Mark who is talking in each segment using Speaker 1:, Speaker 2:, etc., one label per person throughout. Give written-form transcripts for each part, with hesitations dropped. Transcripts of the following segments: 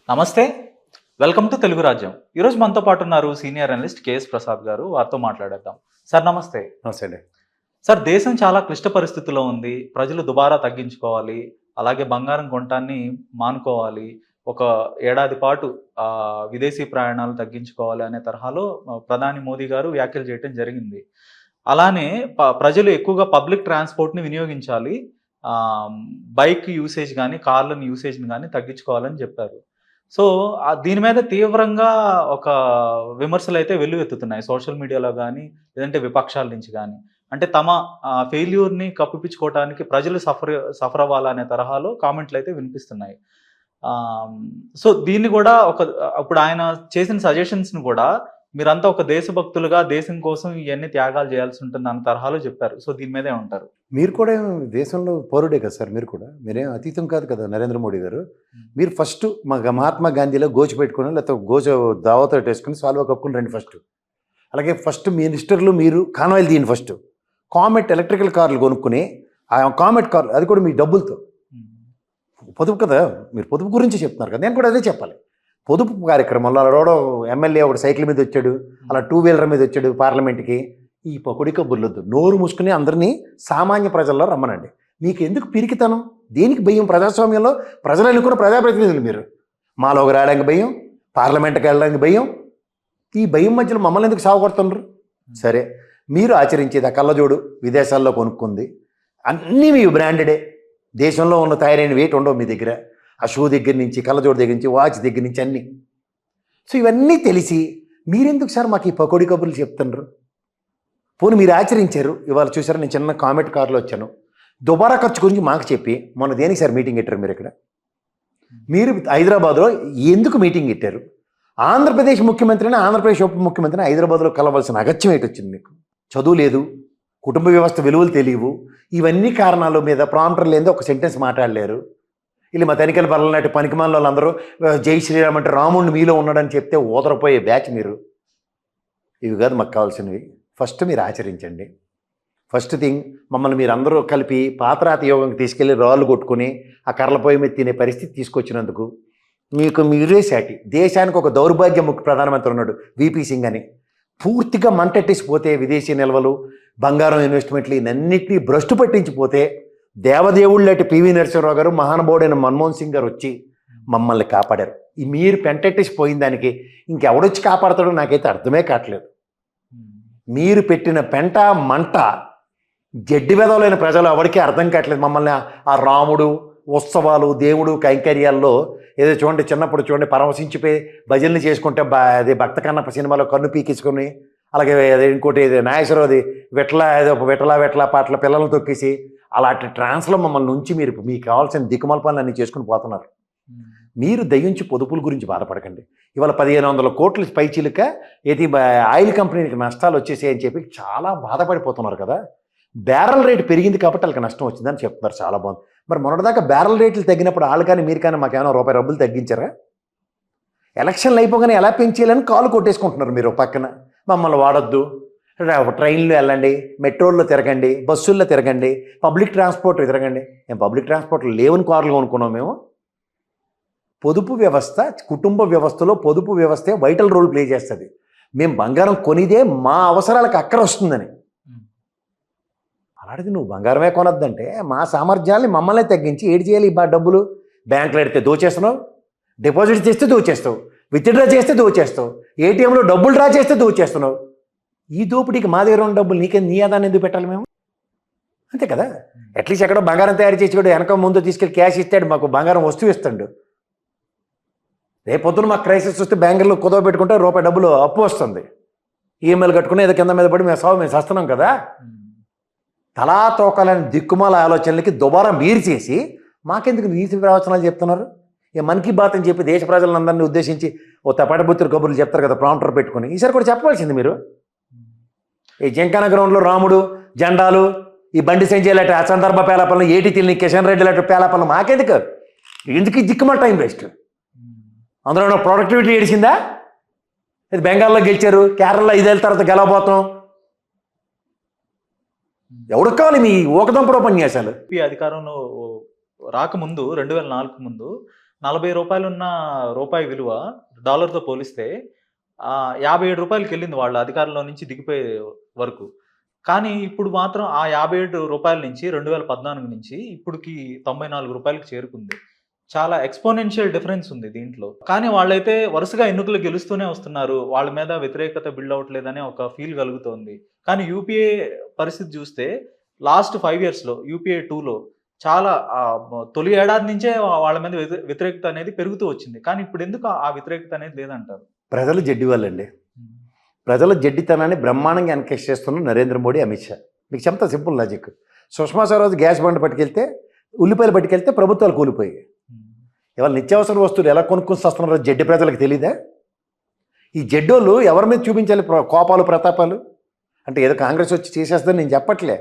Speaker 1: నమస్తే. Welcome to Telugu రాజ్యం. ఈరోజు మనతో పాటు ఉన్నారు సీనియర్ అనలిస్ట్ కేఎస్ ప్రసాద్ గారు. వారితో మాట్లాడేద్దాం. సార్ నమస్తే.
Speaker 2: నమస్తే అండి.
Speaker 1: సార్ దేశం చాలా క్లిష్ట పరిస్థితిలో ఉంది. ప్రజలు దుబారా తగ్గించుకోవాలి. అలాగే బంగారం కొనటాన్ని మానుకోవాలి. ఒక ఏడాది పాటు విదేశీ ప్రయాణాలు తగ్గించుకోవాలి అనే తరహాలో ప్రధాని మోదీ గారు వ్యాఖ్యలు చేయటం జరిగింది. అలానే ప్రజలు ఎక్కువగా పబ్లిక్ ట్రాన్స్‌పోర్ట్‌ని వినియోగించాలి. బైక్ యూసేజ్ గానీ, కార్‌లను యూసేజ్‌ని గానీ తగ్గించుకోవాలని చెప్పారు. సో, దీని మీద తీవ్రంగా ఒక విమర్శలైతే వెల్లువెత్తుతున్నాయి. సోషల్ మీడియాలో గానీ, లేదంటే విపక్షాల నుంచి గానీ. అంటే తమ ఫెయిల్యూర్‌ని కప్పిపుచ్చుకోవటానికి ప్రజలు సఫర్ అవ్వాలనే తరహాలో కామెంట్‌లయితే వినిపిస్తున్నాయి. సో, దీన్ని గూడా ఇప్పుడు ఆయన చేసిన సజెషన్స్‌ని గూడా మీరంతా ఒక దేశభక్తులుగా దేశం కోసం ఇయన్నీ త్యాగాలు చేయాల్సి ఉంటుంది అన్న తరహాలో చెప్పారు. సో, దీని మీద ఏమంటారు?
Speaker 2: మీరు కూడా దేశంలో పౌరుడే కదా సార్. మీరు కూడా మీరేం అతీతం కాదు కదా నరేంద్ర మోడీ గారు. మీరు ఫస్ట్ మహాత్మా గాంధీలో గోచి పెట్టుకుని లేకపోతే గోచ దావతో వేసుకుని సాల్వా కప్పుకుని రండి ఫస్ట్. అలాగే ఫస్ట్ మినిస్టర్లు మీరు కాన్వాయిలు తీయండి ఫస్ట్. కామెట్ ఎలక్ట్రికల్ కార్లు కొనుక్కుని ఆ కామెట్ కార్లు అది కూడా మీ డబ్బులతో పొదుపు కదా. మీరు పొదుపు గురించి చెప్తున్నారు కదా, నేను కూడా అదే చెప్పాలి. పొదుపు కార్యక్రమంలో అలా రోడో ఎమ్మెల్యే ఒకటి సైకిల్ మీద వచ్చాడు, అలా 2 వీలర్ మీద వచ్చాడు పార్లమెంట్కి. ఈ పొకుడి కబుర్లొద్దు. నోరు మూసుకుని అందరినీ సామాన్య ప్రజల్లో రమ్మనండి. మీకు ఎందుకు పిరికితనం? దేనికి భయం? ప్రజాస్వామ్యంలో ప్రజలను కూడా ప్రజాప్రతినిధులు మీరు. మాలోకి రావడానికి భయం, పార్లమెంట్కి వెళ్ళడానికి భయం. ఈ భయం మధ్యలో మమ్మల్ని ఎందుకు సాగుకొడుతున్నారు? సరే, మీరు ఆచరించేది ఆ కళ్ళజోడు విదేశాల్లో కొనుక్కుంది అన్నీ మీ బ్రాండెడే. దేశంలో ఉన్న తయారైన వెయిట్ ఉండవు మీ దగ్గర. ఆ షూ దగ్గర నుంచి, కళ్ళజోడు దగ్గర నుంచి, వాచ్ దగ్గర నుంచి అన్నీ. సో ఇవన్నీ తెలిసి మీరెందుకు సార్ మాకు ఈ పకోడీ కబుర్లు చెప్తున్నారు? పోనీ మీరు ఆచరించారు. ఇవాళ చూసారా, నేను చిన్న కామెట్ కార్లో వచ్చాను. దుబారా ఖర్చు గురించి మాకు చెప్పి మొన్న దేనికి సార్ మీటింగ్ పెట్టారు మీరు ఇక్కడ? మీరు హైదరాబాద్లో ఎందుకు మీటింగ్ పెట్టారు? ఆంధ్రప్రదేశ్ ముఖ్యమంత్రిని, ఆంధ్రప్రదేశ్ ఉప ముఖ్యమంత్రిని హైదరాబాద్లో కలవాల్సిన అగత్యం ఏంటి వచ్చింది మీకు? చదువు లేదు, కుటుంబ వ్యవస్థ విలువలు తెలియవు. ఇవన్నీ కారణాల మీద ప్రాంప్టర్ లేదో ఒక సెంటెన్స్ మాట్లాడలేరు. ఇలా మా తనిఖీల పనులన్నట్టు పనికిమాల వాళ్ళందరూ జై శ్రీరామ్ అంటే రాముడిని మీలో ఉన్నాడని చెప్తే ఓదరపోయే బ్యాచ్ మీరు. ఇవి కాదు మాకు కావాల్సినవి. ఫస్ట్ మీరు ఆచరించండి. ఫస్ట్ థింగ్, మమ్మల్ని మీరు అందరూ కలిపి పాతరాత యోగంకి తీసుకెళ్ళి రాళ్ళు కొట్టుకుని ఆ కర్రల పొయ్యి మీద తినే పరిస్థితి తీసుకొచ్చినందుకు మీకు మీరే సాటి. దేశానికి ఒక దౌర్భాగ్య ముఖ్య ప్రధానమంత్రి ఉన్నాడు, వీపీ సింగ్ అని. పూర్తిగా మంటెట్టేసిపోతే విదేశీ నిల్వలు, బంగారం ఇన్వెస్ట్మెంట్లు ఇవన్నింటినీ భ్రష్టు పట్టించిపోతే దేవదేవుళ్ళటి పివి నరసింహరావు గారు, మహానుభావుడైన మన్మోహన్ సింగ్ గారు వచ్చి మమ్మల్ని కాపాడారు. ఈ మీరు పెంటెట్టేసిపోయిన దానికి ఇంకెవడొచ్చి కాపాడతాడో నాకైతే అర్థమే కావట్లేదు. మీరు పెట్టిన పెంట మంట జడ్డి వెదవలైన ప్రజలు ఎవరికీ అర్థం కావట్లేదు. మమ్మల్ని ఆ రాముడు ఉత్సవాలు, దేవుడు కైంకర్యాల్లో ఏదో చూడండి, చిన్నప్పుడు చూడండి పరవశించిపోయి భజనలు చేసుకుంటే అదే భక్త కన్నప్ప సినిమాలో కన్ను పీకించుకొని, అలాగే అదే ఇంకోటి నాగేశ్వరరావుది ఏదో విట్ల పాటల పిల్లలను తొక్కేసి అలాంటి ట్రాన్స్లో మమ్మల్ని నుంచి మీరు మీకు కావాల్సిన దిక్కుమాల పనులు అన్నీ చేసుకుని పోతున్నారు. మీరు దయించి పొదుపుల గురించి బాధపడకండి. ఇవాళ 1500 కోట్ల పైచీలక ఏది ఆయిల్ కంపెనీకి నష్టాలు వచ్చేసాయి అని చెప్పి చాలా బాధపడిపోతున్నారు కదా. బ్యారల్ రేటు పెరిగింది కాబట్టి వాళ్ళకి నష్టం వచ్చిందని చెప్తున్నారు. చాలా బాగుంది. మరి మొన్నటిదాకా బ్యారల్ రేట్లు తగ్గినప్పుడు వాళ్ళు కానీ మీరు కానీ మాకేమైనా రూపాయి తగ్గించారా? ఎలక్షన్లు అయిపోగానే ఎలా పెంచేయాలని కాలు కొట్టేసుకుంటున్నారు మీరు. పక్కన మమ్మల్ని వాడొద్దు, ట్రైన్లో వెళ్ళండి, మెట్రోల్లో తిరగండి, బస్సుల్లో తిరగండి, పబ్లిక్ ట్రాన్స్పోర్ట్ తిరగండి. మేము పబ్లిక్ ట్రాన్స్పోర్ట్లో లేవని కార్లు కొనుక్కున్నాం. మేము పొదుపు వ్యవస్థ, కుటుంబ వ్యవస్థలో పొదుపు వ్యవస్థే వైటల్ రోల్ ప్లే చేస్తుంది. మేము బంగారం కొనిదే మా అవసరాలకు అక్కర వస్తుందని. అలాంటిది నువ్వు బంగారమే కొనొద్దంటే మా సామర్థ్యాన్ని మమ్మల్ని తగ్గించి ఏడు చేయాలి. ఈ డబ్బులు బ్యాంకులో ఎడితే దోచేస్తున్నావు, డిపాజిట్ చేస్తే దోచేస్తావు, విత్డ్రా చేస్తే దోచేస్తావు, ఏటీఎంలో డబ్బులు డ్రా చేస్తే దోచేస్తున్నావు. ఈ దోపిడీకి మా దగ్గర ఉన్న డబ్బులు నీ ఆదాన్ని ఎందుకు పెట్టాలి మేము? అంతే కదా. అట్లీస్ట్ ఎక్కడో బంగారం తయారు చేసి కూడా వెనక ముందు తీసుకెళ్ళి క్యాష్ ఇస్తాడు, మాకు బంగారం వస్తువు ఇస్తాడు. రేపొద్దున మాకు క్రైసిస్ వస్తే బ్యాంకులో కుదవ పెట్టుకుంటే రూపాయి డబ్బులు అప్పు వస్తుంది. ఈఎంఐలు కట్టుకుని ఏదో కింద మీద పడి మేము సస్తున్నాం కదా. తలా తోకాలని దిక్కుమాల ఆలోచనలకి దుబారా మీరు చేసి మాకెందుకు నీతి ప్రవచనాలు చెప్తున్నారు? మన్ కీ బాత్ అని చెప్పి దేశ ప్రజలందరినీ ఉద్దేశించి ఓ తపాటబుత్తులు కబుర్లు చెప్తారు కదా ప్రాంప్టర్ పెట్టుకుని. ఈసారి కూడా చెప్పవలసింది మీరు. ఈ జంకాన గ్రౌండ్లో రాముడు జెండాలు, ఈ బండి సంజయ్ లాంటి అసందర్భ పేలాపలను, ఏటి తిల్ని కిషన్ రెడ్డి లాంటి పేలాపలను మాకెందుకు? ఎందుకు ఈ దిక్కుమాల టైం వేస్ట్? అందులో ప్రొడక్టివిటీ ఏడిసిందా? ఇది బెంగాల్లో గెలిచారు, కేరళలో 5 ఏళ్ళ తర్వాత గెలవబోతాం. ఎవరికి కావాలి మీ ఊకదంపుడు ఉపన్యాసాలు?
Speaker 1: అధికారంలో రాకముందు 2004 ముందు రూ. 40 ఉన్న రూపాయి విలువ డాలర్‌తో పోలిస్తే రూ. 57కి వెళ్ళింది వాళ్ళ అధికారంలో నుంచి దిగిపోయే వరకు. కానీ ఇప్పుడు మాత్రం ఆ రూ. 57 నుంచి 2014 నుంచి ఇప్పటికి రూ. 94కి చేరుకుంది. చాలా ఎక్స్‌పోనెన్షియల్ డిఫరెన్స్ ఉంది దీంట్లో. కానీ వాళ్ళైతే వరుసగా ఎన్నికలు గెలుస్తూనే వస్తున్నారు. వాళ్ళ మీద వ్యతిరేకత బిల్డ్ అవ్వట్లేదనే ఒక ఫీల్ కలుగుతోంది. కానీ యూపీఏ పరిస్థితి చూస్తే లాస్ట్ 5 ఇయర్స్‌లో యూపీఏ 2లో చాలా తొలి ఏడాది నుంచే వాళ్ళ మీద వ్యతిరేకత అనేది పెరుగుతూ వచ్చింది. కానీ ఇప్పుడెందుకు ఆ వ్యతిరేకత అనేది లేదంటారు?
Speaker 2: ప్రజలు జడ్డి వాళ్ళండి. ప్రజల జడ్డితనాన్ని బ్రహ్మాండంగా ఎన్కేష్ చేస్తున్న నరేంద్ర మోడీ, అమిత్ షా. మీకు చెప్తా simple logic. Sushma Swaraj gas బండ్ పట్టుకెళ్తే, ఉల్లిపాయలు పట్టుకెళ్తే ప్రభుత్వాలు కూలిపోయాయి. ఇవాళ నిత్యావసర వస్తువులు ఎలా కొనుక్కొని వస్తున్నారో జడ్డి ప్రజలకు తెలీదా? ఈ జడ్డోళ్ళు ఎవరి మీద చూపించాలి కోపాలు ప్రతాపాలు? అంటే ఏదో కాంగ్రెస్ వచ్చి చేసేస్తుందని నేను చెప్పట్లే.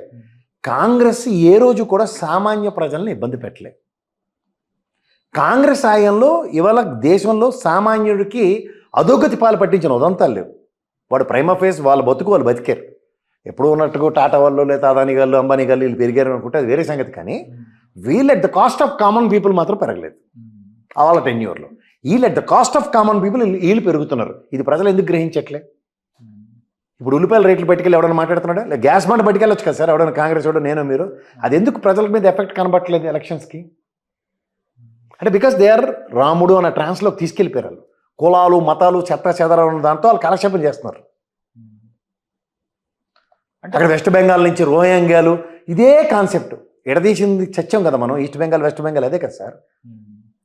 Speaker 2: కాంగ్రెస్ ఏ రోజు కూడా సామాన్య ప్రజల్ని ఇబ్బంది పెట్టలే. కాంగ్రెస్ ఆయంలో ఇవాళ దేశంలో సామాన్యుడికి అధోగతి పాలు పట్టించిన ఉదంతాలు లేవు. వాడు ప్రైమా ఫేస్ వాళ్ళ బతుకు వాళ్ళు బతికారు. ఎప్పుడు ఉన్నట్టుగా టాటా వాళ్ళు లేదా అదాని గారు అంబానీ గారు వీళ్ళు పెరిగారు అనుకుంటే అది వేరే సంగతి. కానీ వీళ్ళు at the cost of common people మాత్రం పెరగలేదు వాళ్ళ టెన్యూర్లో. వీళ్ళు at the cost of common people వీళ్ళు పెరుగుతున్నారు. ఇది ప్రజలు ఎందుకు గ్రహించట్లే? ఇప్పుడు ఉల్లిపాయల రేట్లు పట్టుకెళ్ళి ఎవడన్నా మాట్లాడుతున్నాడా? లేదా గ్యాస్ బండ్ పట్టుకెళ్ళొచ్చు కదా సార్ ఎవడన్నా, కాంగ్రెస్ వాడు నేను మీరు. అది ఎందుకు ప్రజల మీద ఎఫెక్ట్ కనబట్టలేదు ఎలక్షన్స్కి? అంటే బికాస్ దే ఆర్ రాముడు అన్న ట్రాన్స్లోకి తీసుకెళ్ళిపోయారు వాళ్ళు. కులాలు మతాలు చెత్త చెదరం దాంతో వాళ్ళు కాలక్షేపం చేస్తున్నారు. అక్కడ వెస్ట్ బెంగాల్ నుంచి రోహింగ్యాలు ఇదే కాన్సెప్ట్ ఎడదీసింది చచ్చాం కదా మనం. ఈస్ట్ బెంగాల్ వెస్ట్ బెంగాల్ అదే కదా సార్.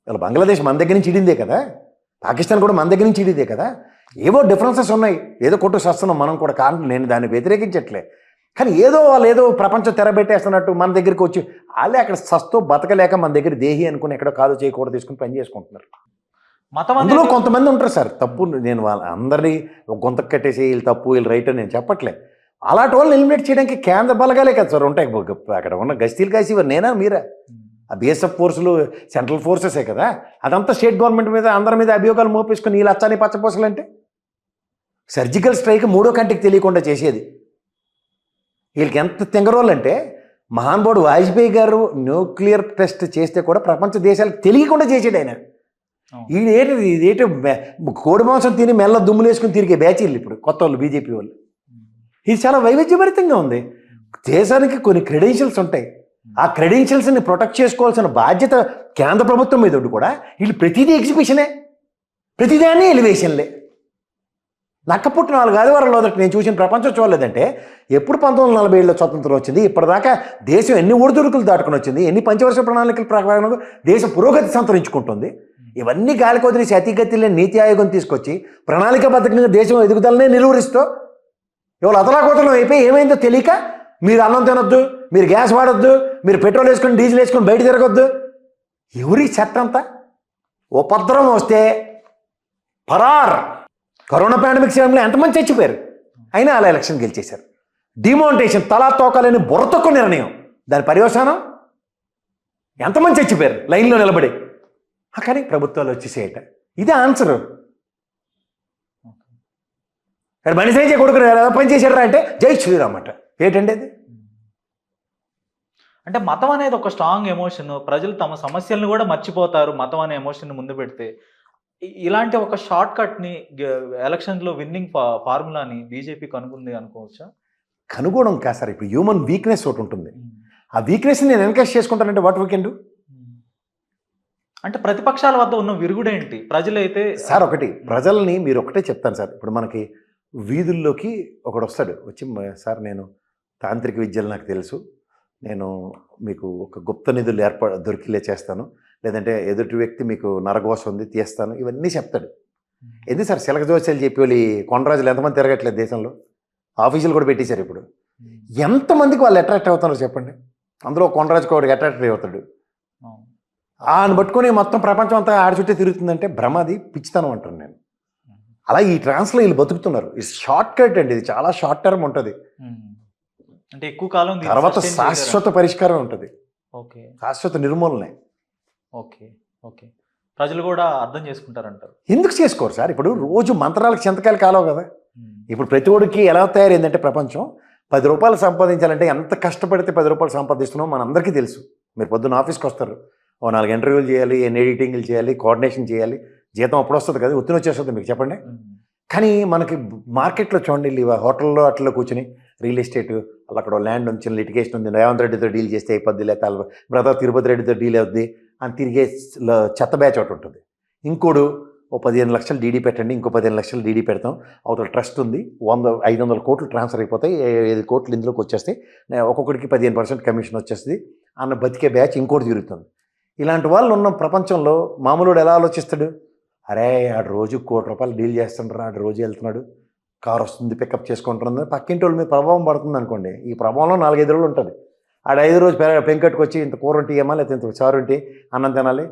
Speaker 2: ఇలా బంగ్లాదేశ్ మన దగ్గర నుంచి ఇడిందే కదా, పాకిస్తాన్ కూడా మన దగ్గర నుంచి ఇడిదే కదా. ఏవో డిఫరెన్సెస్ ఉన్నాయి, ఏదో కొట్టు చేస్తున్నాం మనం కూడా. కారణం నేను దాన్ని వ్యతిరేకించట్లే. కానీ ఏదో వాళ్ళు ఏదో ప్రపంచం తెరబెట్టేస్తున్నట్టు మన దగ్గరికి వచ్చి వాళ్ళే అక్కడ సస్తో బతకలేక మన దగ్గర దేహి అనుకుని ఎక్కడో కాదు చేయకూడదు తీసుకుని పని చేసుకుంటున్నారు. అందులో కొంతమంది ఉంటారు సార్ తప్పు. నేను వాళ్ళ అందరినీ ఒక గొంతకు కట్టేసి వీళ్ళు తప్పు వీళ్ళు రైట్ అని నేను చెప్పట్లే. అలాంటి వాళ్ళని ఎలిమినేట్ చేయడానికి కేంద్ర బలగాలే కదా సార్ ఉంటాయి. అక్కడ ఉన్న గస్తీలు కాసి నేనా మీరా? ఆ బిఎస్ఎఫ్ ఫోర్సులు సెంట్రల్ ఫోర్సెసే కదా. అదంతా స్టేట్ గవర్నమెంట్ మీద అందరి మీద అభియోగాలు మోపేసుకుని వీళ్ళు అచ్చాని పచ్చపోసలు అంటే సర్జికల్ స్ట్రైక్ 3వ కంటికి తెలియకుండా చేసేది. వీళ్ళకి ఎంత తింగరోళ్ళు అంటే మహానుభావుడు వాజ్పేయి గారు న్యూక్లియర్ టెస్ట్ చేస్తే కూడా ప్రపంచ దేశాలకు తెలియకుండా చేసేది ఆయన. ఇదేంటి కోడి మాంసం తిని మెల్ల దుమ్ములు వేసుకుని తిరిగే బ్యాచీలు ఇప్పుడు కొత్త వాళ్ళు బీజేపీ వాళ్ళు. ఇది చాలా వైవిధ్యభరితంగా ఉంది. దేశానికి కొన్ని క్రెడెన్షియల్స్ ఉంటాయి. ఆ క్రెడెన్షియల్స్ని ప్రొటెక్ట్ చేసుకోవాల్సిన బాధ్యత కేంద్ర ప్రభుత్వం మీద ఉండి కూడా వీళ్ళు ప్రతిదీ ఎగ్జిబిషనే, ప్రతిదాన్ని ఎలివేషన్లే. నక్కపుట్టిన 4 ఆదివారాల మొదటి నేను చూసిన ప్రపంచం చూడలేదంటే ఎప్పుడు 1947లో స్వతంత్రం వచ్చింది, ఇప్పటిదాకా దేశం ఎన్ని ఒడిదుడుకులు దాటుకుని వచ్చింది, ఎన్ని పంచవర్ష ప్రణాళికల ప్రకారం దేశ పురోగతి సంతరించుకుంటుంది. ఇవన్నీ గాలి కొదిలేసి అతిగతిలో నీతి ఆయోగం తీసుకొచ్చి ప్రణాళికాబద్ధంగా దేశం ఎదుగుదలనే నిలువరిస్తూ ఇవాళ అతలాకోతలం అయిపోయి ఏమైందో తెలియక మీరు అన్నం తినొద్దు, మీరు గ్యాస్ వాడొద్దు, మీరు పెట్రోల్ వేసుకొని డీజిల్ వేసుకొని బయట తిరగొద్దు. ఎవరి చట్టం అంతా? ఉపద్రవం వస్తే పరార్. కరోనా పాండమిక్ సమయంలో ఎంతమంది చచ్చిపోయారు, అయినా అలా ఎలక్షన్ గెలిచేశారు. డిమానిటేషన్ తలా తోకాలని బుర్రతొక్క నిర్ణయం, దాని పర్యవసానం ఎంతమంది చచ్చిపోయారు లైన్లో నిలబడి. కానీ ప్రభుత్వాలు వచ్చేసేయట. ఇదే ఆన్సరు. మనిషి కొడుకు పని చేశారా అంటే జై శ్రీరామ్ అంట. ఏంటండి అది?
Speaker 1: అంటే మతం అనేది ఒక స్ట్రాంగ్ ఎమోషన్. ప్రజలు తమ సమస్యలను కూడా మర్చిపోతారు మతం అనే ఎమోషన్ ముందు పెడితే. ఇలాంటి ఒక షార్ట్ కట్ని ఎలక్షన్లో విన్నింగ్ ఫార్ములాని బీజేపీ కనుగొంది అనుకోవచ్చా?
Speaker 2: కనుగోవడం కాదు సార్. ఇప్పుడు హ్యూమన్ వీక్నెస్ ఒకటి ఉంటుంది. ఆ వీక్నెస్ని నేను ఎన్కరేజ్ చేసుకుంటానంటే వాట్ వీ కెన్ డూ.
Speaker 1: అంటే ప్రతిపక్షాల వద్ద ఉన్న విరుగుడేంటి? ప్రజలైతే
Speaker 2: సార్ ఒకటి ప్రజల్ని మీరు ఒకటే చెప్తాను సార్. ఇప్పుడు మనకి వీధుల్లోకి ఒకడు వస్తాడు, వచ్చి సార్ నేను తాంత్రిక విద్యలు నాకు తెలుసు, నేను మీకు ఒక గుప్త నిధులు దొరికిలే చేస్తాను, లేదంటే ఎదుటి వ్యక్తి మీకు నరఘోష ఉంది తీస్తాను, ఇవన్నీ చెప్తాడు. ఎందుకు సార్ చిలక జోస్యాలు చెప్పి వాళ్ళు కొండరాజులు ఎంతమంది తిరగట్లేదు దేశంలో? ఆఫీసులు కూడా పెట్టేశారు. ఇప్పుడు ఎంతమందికి వాళ్ళు అట్రాక్ట్ అవుతున్నారు చెప్పండి? అందులో కొండరాజుకి ఒకటి అట్రాక్ట్ అవుతాడు. ఆయన పట్టుకొని మొత్తం ప్రపంచం అంతా ఆడ చుట్టే తిరుగుతుందంటే భ్రమది, పిచ్చితనం అంటాను నేను. అలా ఈ ట్రాన్స్లో వీళ్ళు బతుకుతున్నారు. ఇది షార్ట్ కట్ అండి, ఇది చాలా షార్ట్ టర్మ్ ఉంటుంది.
Speaker 1: అంటే ఎక్కువ కాలం
Speaker 2: తర్వాత శాశ్వత పరిష్కారం ఉంటుంది.
Speaker 1: ఓకే,
Speaker 2: శాశ్వత నిర్మూలనే.
Speaker 1: ఓకే ఓకే, ప్రజలు కూడా అర్థం చేసుకుంటారంటారు.
Speaker 2: ఎందుకు చేసుకోరు సార్? ఇప్పుడు రోజు మంత్రాలకు చింతకాయలు కాలవు కదా. ఇప్పుడు ప్రతి ఒడికి ఎలా తయారైందంటే ప్రపంచం 10 రూపాయలు సంపాదించాలంటే ఎంత కష్టపడితే 10 రూపాయలు సంపాదిస్తున్నామో మనందరికీ తెలుసు. మీరు పొద్దున్న ఆఫీస్కి వస్తారు, ఓ 4 ఇంటర్వ్యూలు చేయాలి, ఎన్ని ఎడిటింగ్లు చేయాలి, కోఆర్డినేషన్ చేయాలి, జీతం అప్పుడు వస్తుంది కదా, ఉత్తిని వచ్చేస్తుంది మీకు చెప్పండి. కానీ మనకి మార్కెట్లో చూడండి, హోటల్లో అట్లా కూర్చొని రియల్ ఎస్టేట్ అలా అక్కడ ల్యాండ్ ఉంది, లిటిగేషన్ ఉంది, రేవంత్ రెడ్డితో డీల్ చేస్తే అయిపోద్ది, లేకపోతే బ్రదర్ తిరుపతి రెడ్డితో డీల్ అవుద్ది అని తిరిగే చెత్త బ్యాచ్ ఒకటి ఉంటుంది. ఇంకోడు ఓ 15 లక్షలు డీడీ పెట్టండి, ఇంకో 15 లక్షలు డీడీ పెడతాం, అవతల ట్రస్ట్ ఉంది, 500 కోట్లు ట్రాన్స్ఫర్ అయిపోతాయి, 5 కోట్లు ఇందులోకి వచ్చేస్తాయి, ఒక్కొక్కడికి 15% కమిషన్ వచ్చేస్తుంది అన్న బతికే బ్యాచ్ ఇంకోటి తిరుగుతుంది. ఇలాంటి వాళ్ళు ఉన్న ప్రపంచంలో మామూలుడు ఎలా ఆలోచిస్తాడు? అరే ఆడు రోజు ₹1,00,00,000 డీల్ చేస్తుంటారు, ఆడు రోజు వెళ్తున్నాడు, కారు వస్తుంది, పికప్ చేసుకుంటుంది, పక్కింటి వాళ్ళ మీద ప్రభావం పడుతుంది అనుకోండి. ఈ ప్రభావంలో 4-5 రోజులు ఉంటుంది. ఆడు 5 రోజు పెంకట్టుకు వచ్చి ఇంత కూర ఉంటే ఏమా, లేకపోతే ఇంత చారు ఉంటే అన్నం తినాలి,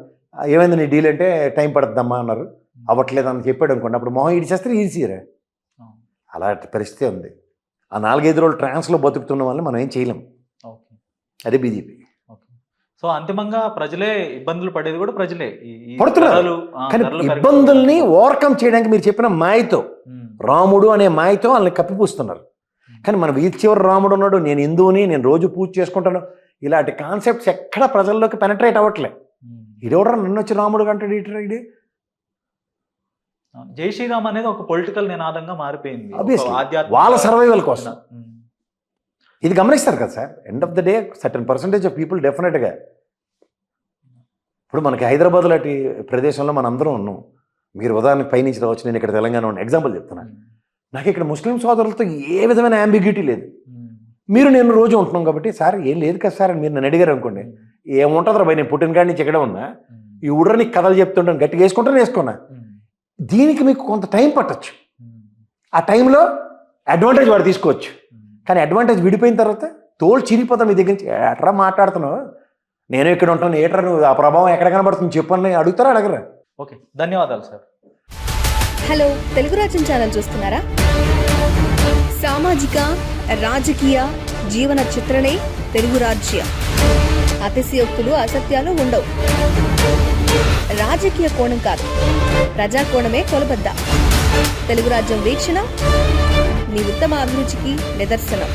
Speaker 2: ఏమైంది నీ డీల్ అంటే టైం పడుతుందమ్మా అన్నారు, అవ్వట్లేదు అని చెప్పాడు అనుకోండి, అప్పుడు మొహం ఇడిచేస్తే ఈజీరే. అలాంటి పరిస్థితి ఉంది. ఆ 4-5 రోజులు ట్రాన్స్లో బతుకుతున్న వాళ్ళని మనం ఏం చేయలేం. అదే బీజేపీ.
Speaker 1: సో అంతిమంగా ప్రజలే ఇబ్బందులు పడేది కూడా ప్రజలే
Speaker 2: పడుతున్నారు. కానీ ఇబ్బందుల్ని ఓవర్కమ్ చేయడానికి మీరు చెప్పిన మాయతో, రాముడు అనే మాయతో వాళ్ళని కప్పిపూస్తున్నారు. కానీ మన వీధి చివరి రాముడు ఉన్నాడు, నేను హిందువుని, నేను రోజు పూజ చేసుకుంటాను, ఇలాంటి కాన్సెప్ట్స్ ఎక్కడ ప్రజల్లోకి పెనట్రేట్ అవ్వట్లే. ఇడెవడరా నన్ను వచ్చి రాముడు అంటాడు, ఇటు
Speaker 1: జై శ్రీరామ్ అనేది ఒక పొలిటికల్ నినాదంగా మారిపోయింది
Speaker 2: వాళ్ళ సర్వైవల్ కోసం. ఇది గమనిస్తారు కదా sir, end of the day certain percentage of people డెఫినెట్గా. ఇప్పుడు మనకి హైదరాబాద్ లాంటి ప్రదేశంలో మనం అందరం ఉన్నాం. మీరు ఉదాహరణకు పైనుంచి రావచ్చు, నేను ఇక్కడ తెలంగాణ ఉన్న ఎగ్జాంపుల్ చెప్తున్నాను. నాకు ఇక్కడ ముస్లిం సోదరులతో ఏ విధమైన అంబిగ్యూటీ లేదు. మీరు నేను రోజు ఉంటున్నాం కాబట్టి, సార్ ఏం లేదు కదా సార్ అని మీరు నన్ను అడిగారు అనుకోండి, ఏముంటుందిరా భయ్, నేను పుట్టిన కాడి నుంచి ఇక్కడ ఉన్నా, ఈ ఊడని కథలు చెప్తుంటాను, గట్టిగా వేసుకుంటాను, వేసుకున్నా. దీనికి మీకు కొంత టైం పట్టచ్చు. ఆ టైంలో అడ్వాంటేజ్ వాడు తీసుకోవచ్చు. కానీ అడ్వాంటేజ్ విడిపోయిన తర్వాత తోలు చిరిగిపోతాం. మీ దగ్గర నుంచి ఎట్రా మాట్లాడుతున్నావు, నేను ఇక్కడ ఉంటాను, ఏట్రా నువ్వు, ఆ ప్రభావం ఎక్కడ కనబడుతుంది చెప్పని అడుగుతారా, అడగరా?
Speaker 1: ఓకే, ధన్యవాదాలు సార్.
Speaker 3: హలో, తెలుగు రాజ్యం ఛానల్ చూస్తున్నారా? సామాజిక, రాజకీయ, జీవన చిత్రణే తెలుగు రాజ్యం. అతిశయోక్తులు, అసత్యాలు ఉండవు. రాజకీయ కోణం కాదు, ప్రజా కోణమే కొలబద్ద. తెలుగు రాజ్యం వీక్షణ మీ ఉత్తమ అభిరుచికి నిదర్శనం.